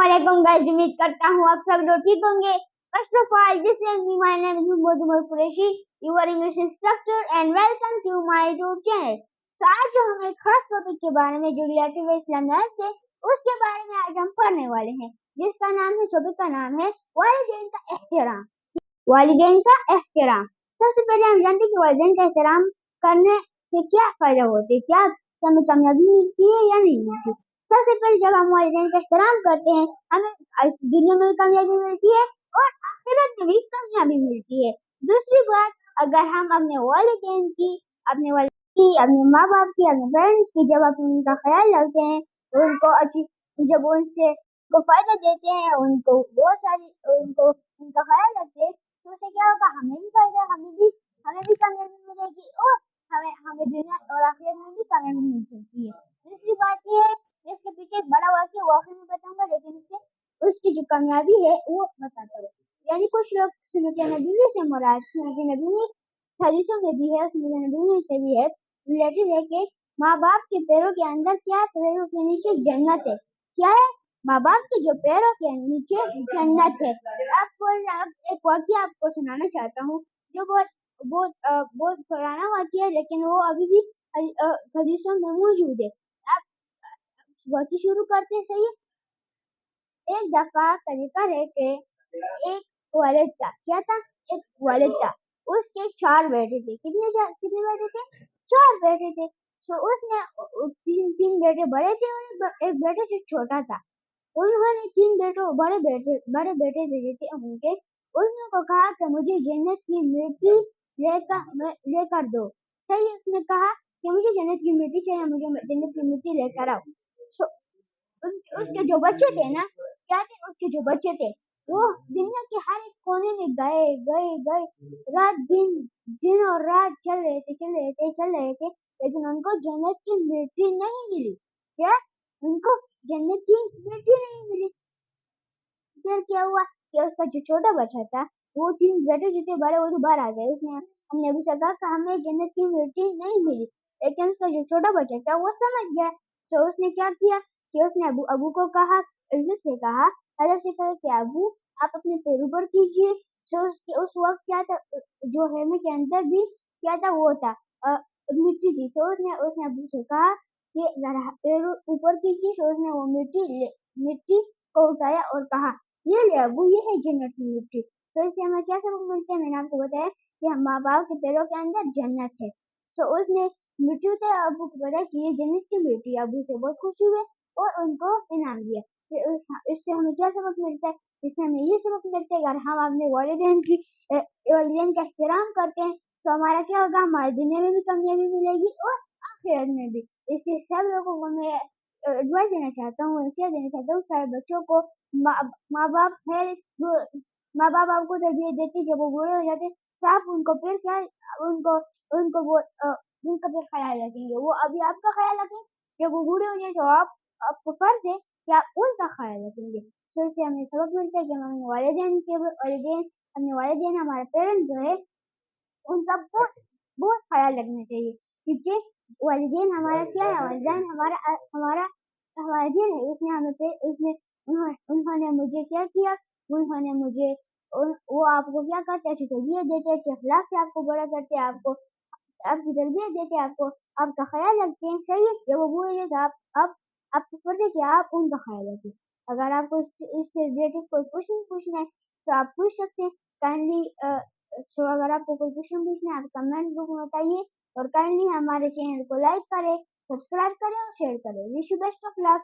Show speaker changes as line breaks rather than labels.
अस्सलामुअलैकुम गाइस, उम्मीद करता हूँ आप सब लोग ठीक होंगे। First of all, this is me, my name is Mohammad Umar Qureshi, your English instructor, and welcome to my YouTube channel. So आज जो हम एक खास टॉपिक के बारे में जो रिलेटिव इस्लामियात से उसके बारे में आज हम पढ़ने वाले हैं, जिसका नाम है, टॉपिक का नाम है वालिदैन का एहतराम। वालिदैन का एहतराम। सबसे पहले हम जानते हैं कि वालिदैन का एहतराम करने से क्या फायदा होता है, क्या हमें कामयाबी मिलती है या नहीं मिलती। सबसे पहले जब हम वालिदैन का एहतराम करते हैं, हमें इस दुनिया में भी कामयाबी मिलती है और आखिरत में भी कामयाबी मिलती है। दूसरी बात, अगर हम अपने वालिदैन की, अपने माँ बाप की, अपने पेरेंट्स की जब आप उनका ख्याल रखते हैं, उनको जब उनसे को फायदा देते हैं, उनको बहुत सारी उनका ख्याल रखते हैं, तो उससे क्या होगा, हमें भी फायदा, हमें भी कामयाबी मिलेगी और हमें दुनिया और आखिरत में भी कामयाबी मिल सकती है। दूसरी बात ये है, इसके पीछे एक बड़ा वाक़या वो आखिर में बताऊंगा, लेकिन उसकी जो कामयाबी है वो बताता हूँ। यानी कुछ लोग सुन्नत नबवी से मुराद, सुन्नत नबवी हदीसों में भी है, सुन्नत नबवी से भी है, रिलेटेड है कि माँ बाप के पैरों के अंदर क्या, पैरों के नीचे जन्नत है। क्या है? माँ बाप के जो पैरों के नीचे जन्नत है। आपको एक वाक़या आपको सुनाना चाहता हूँ, जो बहुत पुराना वाक़या है, लेकिन वो अभी भी हदीसों में मौजूद है। आप वाक़या शुरू करते सही। एक दफा का जिक्र है कि एक वालिद था। क्या था? एक वालिद था। उसके 4 बेटे थे। कितने बेटे थे? 4 बेटे थे। तो उसने तीन बेटे बड़े थे और एक बेटा जो छोटा था। उन्होंने 3 बड़े बेटे भेजे थे उनके। उसने को कहा कि मुझे जन्नत की मिट्टी लेकर दो। सही, उसने कहा कि मुझे जन्नत की मिट्टी चाहिए, मुझे जन्नत की मिट्टी लेकर आओ। उसके जो बच्चे थे ना, क्या थे उसके जो बच्चे थे, वो दुनिया के हर एक कोने में गए, दिन और रात चल रहे थे, लेकिन उनको जन्नत की मिट्टी नहीं मिली। क्या? उनको जन्नत की मिट्टी नहीं मिली। फिर क्या हुआ कि उसका जो छोटा बच्चा था, वो 3 बेटे जो थे बड़े, वो तो बाहर आ गए। उसने हमने अभी से कहा कि हमें जन्नत की मिट्टी नहीं मिली, लेकिन उसका जो छोटा बच्चा था वो समझ गया। तो उसने क्या किया कि उसने अबू को कहा, इज्जत से कहा, अदब से कहा कि अबू आप अपने पैर ऊपर कीजिए। तो उस वक्त क्या था, जो हेमे के अंदर भी क्या था, वो था मिट्टी थी। तो उसने अबू से कहा कि जरा पैर ऊपर कीजिए। तो उसने वो मिट्टी को उठाया और कहा, ये ले अबू, ये है जन्नत की मिट्टी। तो इससे हमें क्या सबक मिलता है? मैंने आपको बताया कि हम माँ बाप के पैरों के अंदर जन्नत है। तो उसने मिट्टी उठाया, अबू को बताया कि ये जन्नत की मिट्टी। अबू से बहुत खुशी हुए और उनको इनाम दिया। इससे हमें क्या सबक मिलता है? इससे हमें ये सबक मिलता है, अगर हम अपने वालिदैन का एहतराम करते हैं, तो हमारा क्या होगा, हमारी दुनिया में भी कामयाबी मिलेगी और आखिरत में भी। इससे सब लोगों को मैं एडवाइस देना चाहता हूँ, नसीहत देना चाहता हूँ, सारे बच्चों को माँ बाप आपको तरबियत देते, जब वो बूढ़े हो जाते, तो आप उनको फिर क्या, उनको उनको वो उनका फिर ख्याल रखेंगे। वो अभी आपका ख्याल रखें, जब वो बूढ़े हो जाए तो आपको फर्ज है कि आप उनका ख्याल रखेंगे। तो इससे हमें सबक मिलता है कि हमें अपने वालिदैन हमारे पेरेंट्स जो है, उनका बहुत बहुत ख्याल रखना चाहिए, क्योंकि वालिदैन हमारा क्या है, वालिदैन हमारा हमारा हमारा दिल है। उसने हमें उन्होंने मुझे क्या किया, उन्होंने मुझे वो आपको क्या करते हैं, अच्छी तरबियत देते हैं, अच्छे अखलाक से आपको बड़ा करते हैं, आपकी तरबियत देते हैं, आपका ख्याल रखते हैं। सही है, जब वो बूढ़े हैं तो आपको फर्ज है कि आप उनका ख्याल रखें। अगर आपको इससे रिलेटेड कोई क्वेश्चन पूछना है तो आप पूछ सकते हैं। काइंडली अगर आपको कोई क्वेश्चन पूछना है, आप कमेंट बॉक्स में बताइए, और काइंडली हमारे चैनल को लाइक करें, सब्सक्राइब करें और शेयर करें। Wish you best of luck.